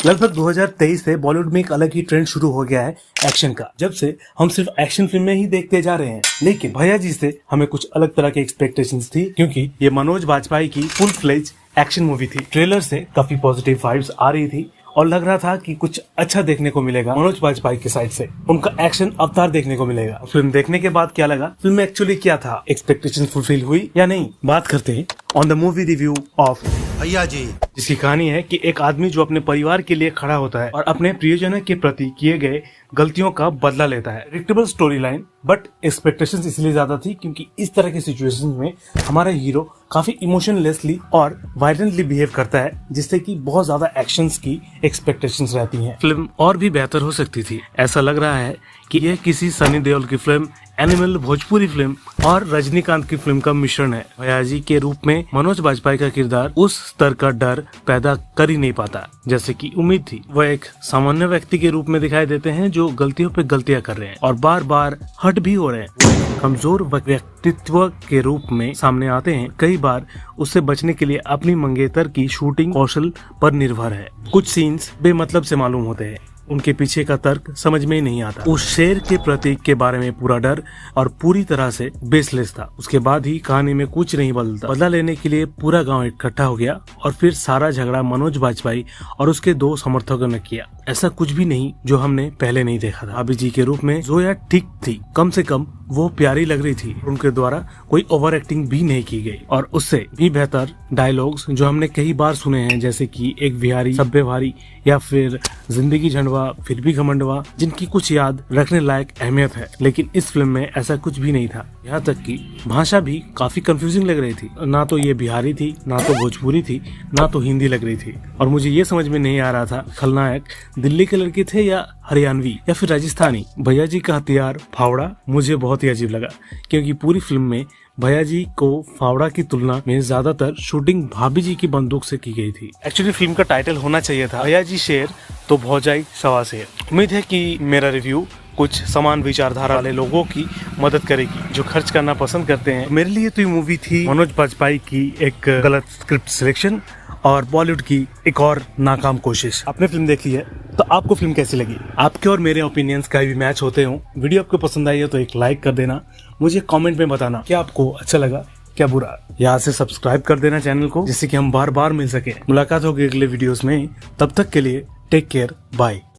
लगभग 2023 से बॉलीवुड में एक अलग ही ट्रेंड शुरू हो गया है एक्शन का। जब से हम सिर्फ एक्शन फिल्में ही देखते जा रहे हैं, लेकिन भैया जी से हमें कुछ अलग तरह की एक्सपेक्टेशंस थी, क्योंकि ये मनोज बाजपेयी की फुल फ्लेज एक्शन मूवी थी। ट्रेलर से काफी पॉजिटिव वाइब्स आ रही थी और लग रहा था कि कुछ अच्छा देखने को मिलेगा मनोज बाजपेयी की साइड से। उनका एक्शन अवतार देखने को मिलेगा। फिल्म देखने के बाद क्या लगा, फिल्म में एक्चुअली क्या था, एक्सपेक्टेशन फुलफिल हुई या नहीं, बात करते हैं on the movie review of भैया जी, जिसकी कहानी है कि एक आदमी जो अपने परिवार के लिए खड़ा होता है और अपने प्रियजनों के प्रति किए गए गलतियों का बदला लेता है। Predictable story line, but expectations इसलिए ज्यादा थी क्योंकि इस तरह की सिचुएशंस में हमारा हीरो काफी इमोशनलेसली और वायलेंटली बिहेव करता है, जिससे कि बहुत ज्यादा एक्शंस की एक्सपेक्टेशंस रहती हैं। फिल्म और भी बेहतर हो सकती थी। ऐसा लग रहा है कि यह किसी सनी देओल की फिल्म, एनिमल भोजपुरी फिल्म और रजनीकांत की फिल्म का मिश्रण है। भैया जी के रूप में मनोज बाजपेयी का किरदार उस स्तर का डर पैदा कर ही नहीं पाता जैसे कि उम्मीद थी। वह एक सामान्य व्यक्ति के रूप में दिखाई देते हैं जो गलतियों पे गलतियां कर रहे हैं और बार बार हर्ट भी हो रहे हैं। कमजोर व्यक्तित्व के रूप में सामने आते हैं। कई बार उससे बचने के लिए अपनी मंगेतर की शूटिंग कौशल पर निर्भर है। कुछ सीन्स बेमतलब से मालूम होते हैं, उनके पीछे का तर्क समझ में ही नहीं आता। उस शेर के प्रतीक के बारे में पूरा डर और पूरी तरह से बेसलेस था। उसके बाद ही कहानी में कुछ नहीं बदलता। बदला लेने के लिए पूरा गांव इकट्ठा हो गया और फिर सारा झगड़ा मनोज बाजपेयी और उसके दो समर्थकों ने किया। ऐसा कुछ भी नहीं जो हमने पहले नहीं देखा था। भाभी जी के रूप में जोया ठीक थी, कम से कम वो प्यारी लग रही थी। उनके द्वारा कोई ओवर एक्टिंग भी नहीं की गई और उससे भी बेहतर डायलॉग्स जो हमने कई बार सुने हैं, जैसे कि एक बिहारी सभ्य भारी या फिर जिंदगी झंडवा फिर भी घमंडवा, जिनकी कुछ याद रखने लायक अहमियत है। लेकिन इस फिल्म में ऐसा कुछ भी नहीं था। यहाँ तक कि भाषा भी काफी कंफ्यूजिंग लग रही थी। ना तो ये बिहारी थी, ना तो भोजपुरी थी, ना तो हिंदी लग रही थी। और मुझे ये समझ में नहीं आ रहा था खलनायक दिल्ली के लड़के थे या हरियाणवी या फिर राजस्थानी। भैया जी का हथियार फावड़ा मुझे बहुत ही अजीब लगा, क्योंकि पूरी फिल्म में भैया जी को फावड़ा की तुलना में ज्यादातर शूटिंग भाभी जी की बंदूक से की गई थी। एक्चुअली फिल्म का टाइटल होना चाहिए था भैया जी शेर तो भौजाई सवा शेर। उम्मीद है कि मेरा रिव्यू कुछ समान विचारधारा वाले लोगों की मदद करेगी जो खर्च करना पसंद करते हैं। मेरे लिए तो ये मूवी थी मनोज बाजपेयी की एक गलत स्क्रिप्ट सिलेक्शन और बॉलीवुड की एक और नाकाम कोशिश। आपने फिल्म देख ली है तो आपको फिल्म कैसी लगी? आपके और मेरे ओपिनियंस कहीं भी मैच होते हो। वीडियो आपको पसंद आई है तो एक लाइक कर देना। मुझे कमेंट में बताना क्या आपको अच्छा लगा, क्या बुरा। यहाँ से सब्सक्राइब कर देना चैनल को, जिससे कि हम बार बार मिल सके। मुलाकात होगी अगले वीडियोस में। तब तक के लिए टेक केयर, बाय।